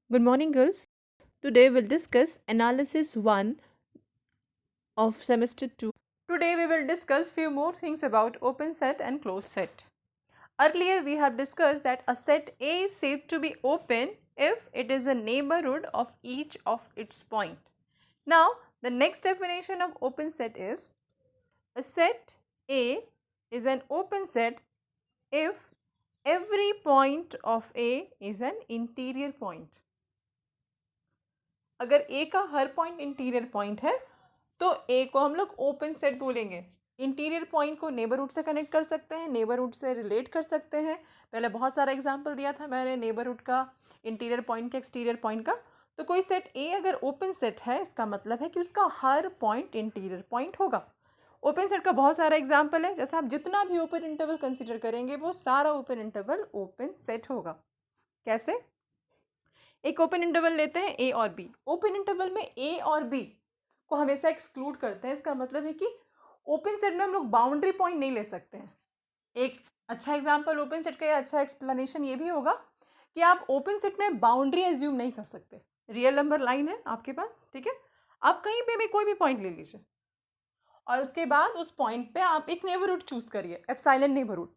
Good morning, girls. Today we'll discuss analysis 1 of semester 2. Today we will discuss few more things about open set and closed set. Earlier we have discussed that a set A is said to be open if it is a neighborhood of each of its point. Now the next definition of open set is a set A is an open set if every point of A is an interior point. अगर ए का हर point interior point है तो ए को हम लोग open set बोलेंगे। Interior point को neighbourhood से कनेक्ट कर सकते हैं, नेबरहुड से रिलेट कर सकते हैं। पहले बहुत सारा एग्जांपल दिया था मैंने नेबरहुड का, इंटीरियर पॉइंट का, एक्सटीरियर पॉइंट का। तो कोई सेट ए अगर ओपन सेट है इसका मतलब है कि उसका हर पॉइंट इंटीरियर पॉइंट होगा। ओपन सेट का बहुत सारा एग्जाम्पल है, जैसे आप जितना भी ओपन इंटरवल कंसिडर करेंगे वो सारा ओपन इंटरवल ओपन सेट होगा। कैसे? एक ओपन इंटरवल लेते हैं ए और बी। ओपन इंटरवल में ए और बी को हमेशा एक्सक्लूड करते हैं। इसका मतलब है कि ओपन सेट में हम लोग बाउंड्री पॉइंट नहीं ले सकते हैं। एक अच्छा एग्जांपल ओपन सेट का या अच्छा एक्सप्लेनेशन ये भी होगा कि आप ओपन सेट में बाउंड्री एज्यूम नहीं कर सकते। रियल नंबर लाइन है आपके पास, ठीक है, आप कहीं पे भी कोई भी पॉइंट ले लीजिए और उसके बाद उस पॉइंट पे आप एक नेबरहुड चूज करिए, एप्सिलॉन नेबरहुड।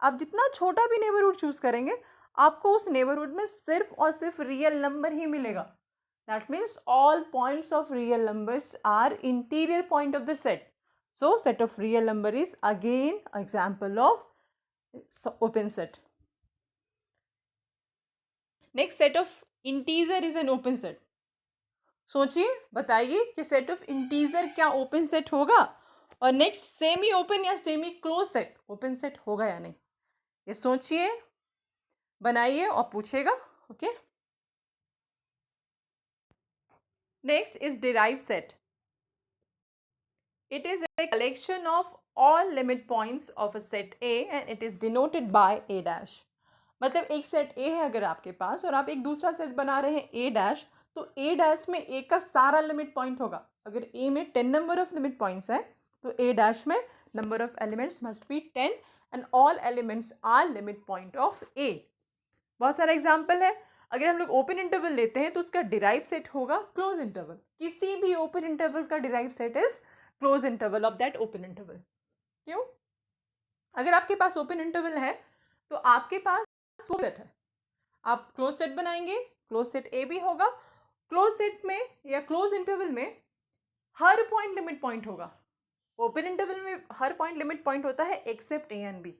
आप जितना छोटा भी नेबरहुड चूज करेंगे आपको उस नेबरहुड में सिर्फ और सिर्फ रियल नंबर ही मिलेगा। That means all points of real numbers are interior point of the set. So set of real number is again example of open set. Next, set of integer is an open set. सोचिए, बताइए कि set of integer क्या open set होगा? और next, semi open या semi close set open set होगा या नहीं? ये सोचिए, बनाइए और पूछेगा। Okay, next is derive set. It is a collection of all limit points of a set A and it is denoted by A dash। मतलब एक सेट A है अगर आपके पास और आप एक दूसरा सेट बना रहे हैं A डैश, तो A डैश में A का सारा लिमिट पॉइंट होगा। अगर A में 10 नंबर ऑफ लिमिट पॉइंट्स है तो A डैश में number of elements must be 10 and all elements are limit point of A। बहुत सारा एग्जाम्पल है। अगर हम लोग ओपन इंटरवल लेते हैं तो उसका डिराइव सेट होगा क्लोज इंटरवल। किसी भी ओपन इंटरवल का derive set is close interval of that open interval. क्यों? अगर आपके पास ओपन इंटरवल है तो आपके पास सेट है, आप क्लोज सेट बनाएंगे, क्लोज सेट ए भी होगा। क्लोज सेट में या क्लोज इंटरवल में हर पॉइंट लिमिट पॉइंट होगा। ओपन इंटरवल में हर पॉइंट लिमिट पॉइंट होता है एक्सेप्ट ए एंड बी।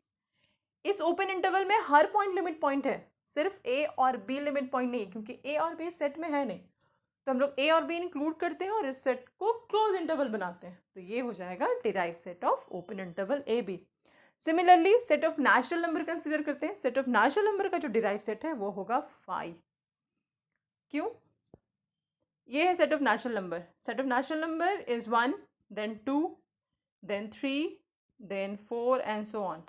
इस ओपन इंटरवल में हर पॉइंट लिमिट पॉइंट है, सिर्फ ए और बी लिमिट पॉइंट नहीं, क्योंकि ए और बी सेट में है नहीं। तो हम लोग ए और बी इंक्लूड करते हैं और इस सेट को क्लोज इंटरवल बनाते हैं। तो ये हो जाएगा derive set of open interval A B. Similarly set of natural number consider करते हैं। सेट ऑफ नेचुरल नंबर का जो डिराइव सेट है वो होगा 5। क्यों? ये है set of natural number. Set of natural number is 1, then 2, then 3, then 4 and so on.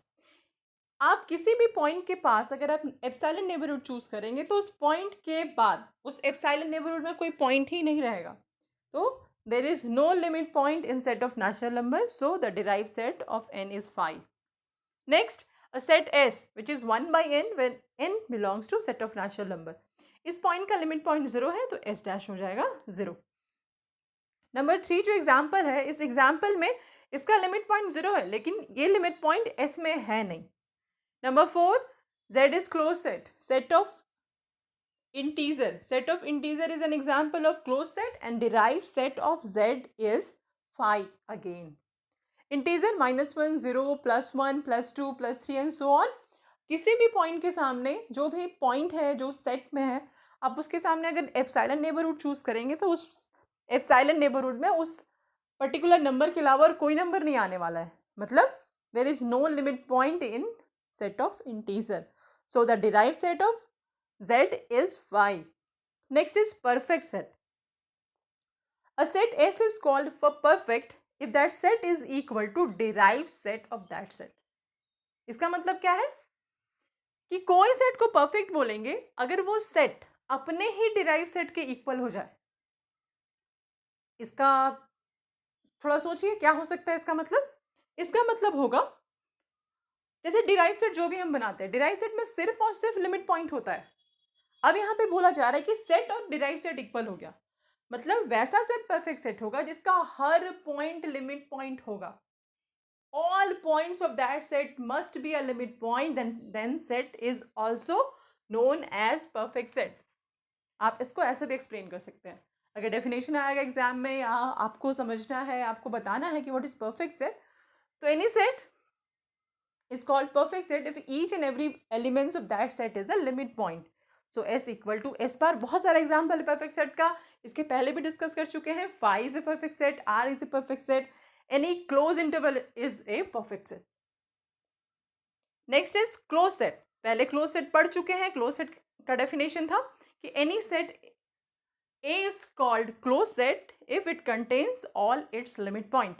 आप किसी भी पॉइंट के पास अगर आप एप्सिलॉन नेबरहुड चूज करेंगे तो उस पॉइंट के बाद उस एप्सिलॉन नेबरहुड में कोई पॉइंट ही नहीं रहेगा। तो there is no limit point in set of natural number, so the derive set of n is 5। Next, a set S which is 1 by n when n belongs to set of natural number. इस point का limit point 0 है तो S dash हो जाएगा 0। Number 3 जो example है, इस example में इसका लिमिट पॉइंट 0 है लेकिन ये लिमिट पॉइंट S में है नहीं। Number 4, Z is closed set. Set of integer. Set of integer is an example of closed set and derived set of Z is 5 again. Integer -1, 0, +1, +2, +3 and so on. किसी भी point के सामने जो भी point है जो सेट में है, आप उसके सामने अगर एप्सिलॉन नेबरहुड चूज करेंगे तो उस एप्सिलॉन नेबरहुड में उस पर्टिकुलर नंबर के अलावा और कोई नंबर नहीं आने वाला है। मतलब there is no limit point in set of integer. So the derived set of Z is 5. Next is perfect set. A set S is called for perfect if that set is equal to derived set of that set. इसका मतलब क्या है कि कोई set को perfect बोलेंगे अगर वो सेट अपने ही डिराइव सेट के इक्वल हो जाए। इसका थोड़ा सोचिए क्या हो सकता है इसका मतलब। इसका मतलब होगा जैसे डिराइव सेट जो भी हम बनाते हैं, डिराइव सेट में सिर्फ और सिर्फ लिमिट पॉइंट होता है। अब यहाँ पे बोला जा रहा है कि सेट और डिराइव सेट इक्वल हो गया, मतलब वैसा सेट परफेक्ट सेट होगा जिसका हर पॉइंट लिमिट पॉइंट होगा. All points of that set must be a limit point, then set is also known as perfect set. आप इसको ऐसे भी एक्सप्लेन कर सकते हैं. अगर डेफिनेशन आएगा एग्जाम में या आपको समझना है, आपको बताना है कि व्हाट इज परफेक्ट सेट, तो any set is called perfect set if each and every elements of that set is a limit point. So S equal to S बार. बहुत सारा एग्जाम्पल है परफेक्ट सेट का, इसके पहले भी डिस्कस कर चुके हैं. phi is a perfect set, R is a perfect set, any closed interval is a perfect set. Next is close set. पहले क्लोज सेट पढ़ चुके हैं. क्लोज सेट का डेफिनेशन था कि any set A is called closed set if it contains all its limit point.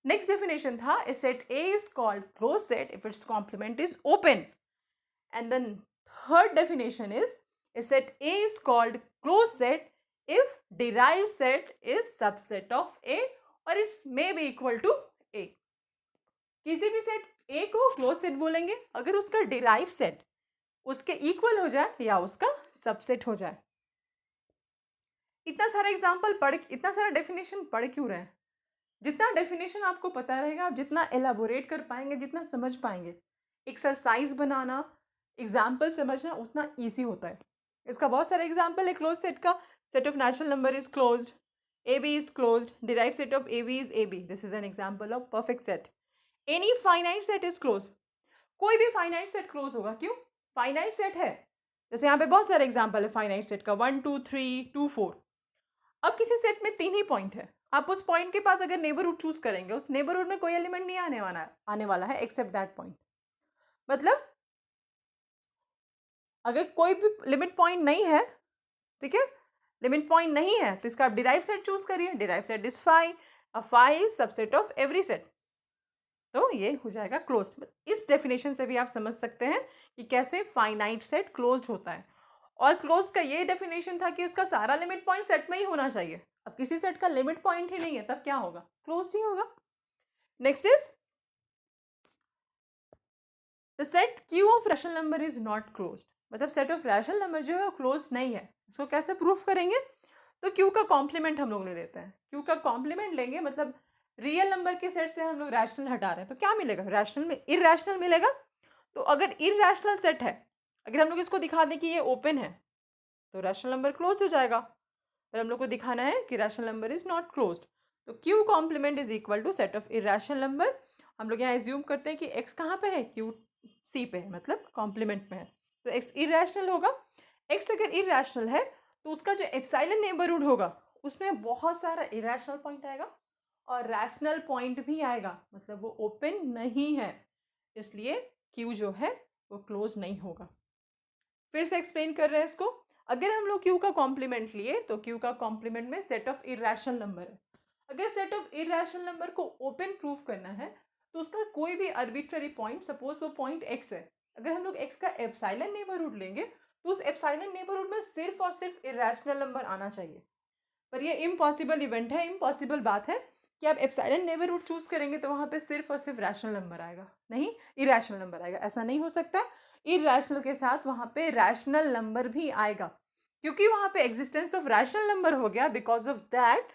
Next definition था, a set A is called closed set if its complement is open. And then third definition is, a set A is called closed set if derived set is subset of A or it may be equal to A. किसी भी set A को close set बोलेंगे अगर उसका derive set उसके equal हो जाए या उसका सबसेट हो जाए. इतना सारा एग्जाम्पल पढ़, इतना सारा डेफिनेशन पढ़ क्यों रहे हैं? जितना डेफिनेशन आपको पता रहेगा, आप जितना एलाबोरेट कर पाएंगे, जितना समझ पाएंगे, एक्सरसाइज बनाना, एग्जाम्पल समझना उतना ईजी होता है. इसका बहुत सारे एग्जाम्पल है क्लोज सेट का. Set of natural number is closed, A B is closed, derive set of A B is A B. This is an example of perfect set. Any finite set is close. कोई भी finite set close होगा. क्यों? Finite set है. जैसे यहाँ पे बहुत सारे एग्जाम्पल है फाइनाइट सेट का, 1 2 3 2 4. अब किसी सेट में 3 ही पॉइंट है. आप उस पॉइंट के पास अगर नेबरहुड चूज करेंगे, उस नेबरहुड में कोई एलिमेंट नहीं आने वाला है एक्सेप्ट दैट पॉइंट. मतलब अगर कोई भी लिमिट पॉइंट नहीं है, ठीक है, लिमिट पॉइंट नहीं है, तो इसका आप डिराइव सेट चूज करिए. Derive set is phi, a phi is subset of every set. तो ये हो जाएगा क्लोज्ड. इस डेफिनेशन से भी आप समझ सकते हैं कि कैसे फाइनाइट सेट क्लोज्ड होता है. और क्लोज्ड का ये डेफिनेशन था कि उसका सारा लिमिट पॉइंट सेट में ही होना चाहिए. अब किसी सेट का लिमिट पॉइंट ही नहीं है, तब क्या होगा? क्लोज्ड ही होगा. Next is the set Q of rational number is not closed. मतलब सेट ऑफ रैशनल नंबर जो है वो क्लोज नहीं है. इसको कैसे प्रूफ करेंगे? तो Q का कॉम्प्लीमेंट हम लोग ले लेते हैं. Q का कॉम्प्लीमेंट लेंगे, मतलब रियल नंबर के सेट से हम लोग रैशनल हटा रहे हैं, तो क्या मिलेगा? रैशनल में इरैशनल मिलेगा. तो अगर इरैशनल सेट है, अगर हम लोग इसको दिखा दें कि ये ओपन है, तो रैशनल नंबर क्लोज हो जाएगा. पर हम लोग को दिखाना है कि rational number is not closed. तो Q complement is equal to set of irrational number. हम लोग यहाँ एज्यूम करते हैं कि X कहाँ पे है? Q C पे है, मतलब कॉम्प्लीमेंट में है. तो X इरैशनल होगा. X अगर इरैशनल है तो उसका जो एप्सिलॉन नेबरहुड होगा उसमें बहुत सारा इरैशनल पॉइंट आएगा और रैशनल पॉइंट भी आएगा, मतलब वो ओपन नहीं है, इसलिए Q जो है वो क्लोज नहीं होगा. फिर से एक्सप्लेन कर रहे हैं इसको. अगर हम लोग Q का कॉम्प्लीमेंट लिए तो Q का कॉम्प्लीमेंट में सेट ऑफ इरैशनल नंबर है. अगर सेट ऑफ इरैशनल नंबर को ओपन प्रूफ करना है तो उसका कोई भी आर्बिट्ररी पॉइंट, सपोज वो पॉइंट X है, अगर हम लोग X का एप्सिलॉन नेबरहुड लेंगे तो उस एप्सिलॉन नेबरहुड में सिर्फ और सिर्फ इरैशनल नंबर आना चाहिए. पर ये इम्पॉसिबल इवेंट है, इम्पॉसिबल बात है कि आप एप्सिलॉन नेबरहुड चूज करेंगे तो वहाँ पे सिर्फ और सिर्फ रैशनल नंबर आएगा, नहीं इरैशनल नंबर आएगा. ऐसा नहीं हो सकता. इरैशनल के साथ वहाँ पे रैशनल नंबर भी आएगा, क्योंकि वहाँ पे एग्जिस्टेंस ऑफ रैशनल नंबर हो गया. Because of that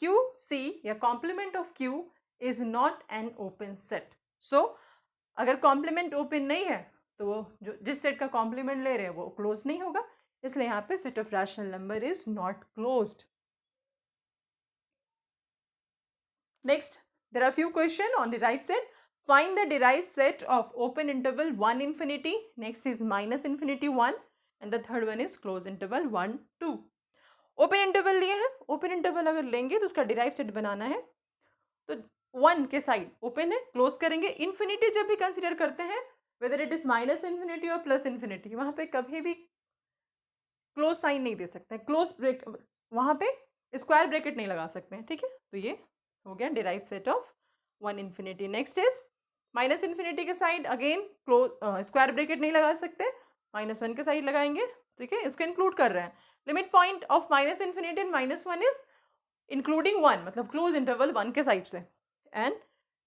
Q C या complement of Q is not an open set. So अगर कॉम्प्लीमेंट ओपन नहीं है तो वो जो जिस सेट का कॉम्प्लीमेंट ले रहे हैं वो क्लोज नहीं होगा. इसलिए यहाँ पे set of rational number is not closed. Next, there are few questions on derived set. Find the derived set of open interval 1 infinity. Next is minus infinity 1. And the third one is close interval 1 2. Open interval लिए हैं. Open interval अगर लेंगे तो उसका derive set बनाना है. तो 1 के side open है, क्लोज करेंगे. इन्फिनिटी जब भी कंसिडर करते हैं, whether it is minus infinity और प्लस इन्फिनिटी, वहाँ पे कभी भी क्लोज साइन नहीं दे सकते हैं. क्लोज ब्रेक, वहाँ पे स्क्वायर ब्रैकेट नहीं लगा सकते हैं. ठीक है, तो ये हो गया derive set of 1 infinity. Next is minus infinity के side again close square bracket नहीं लगा सकते, -1 के साइड लगाएंगे. ठीक है, इसको इंक्लूड कर रहे हैं. Limit point of minus infinity and -1 is including 1, मतलब क्लोज इंटरवल 1 के साइड से. And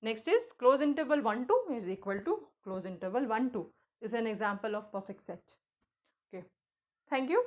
next is close interval 1 2 is equal to close interval 1 2. Is an example of perfect set. Okay, thank you.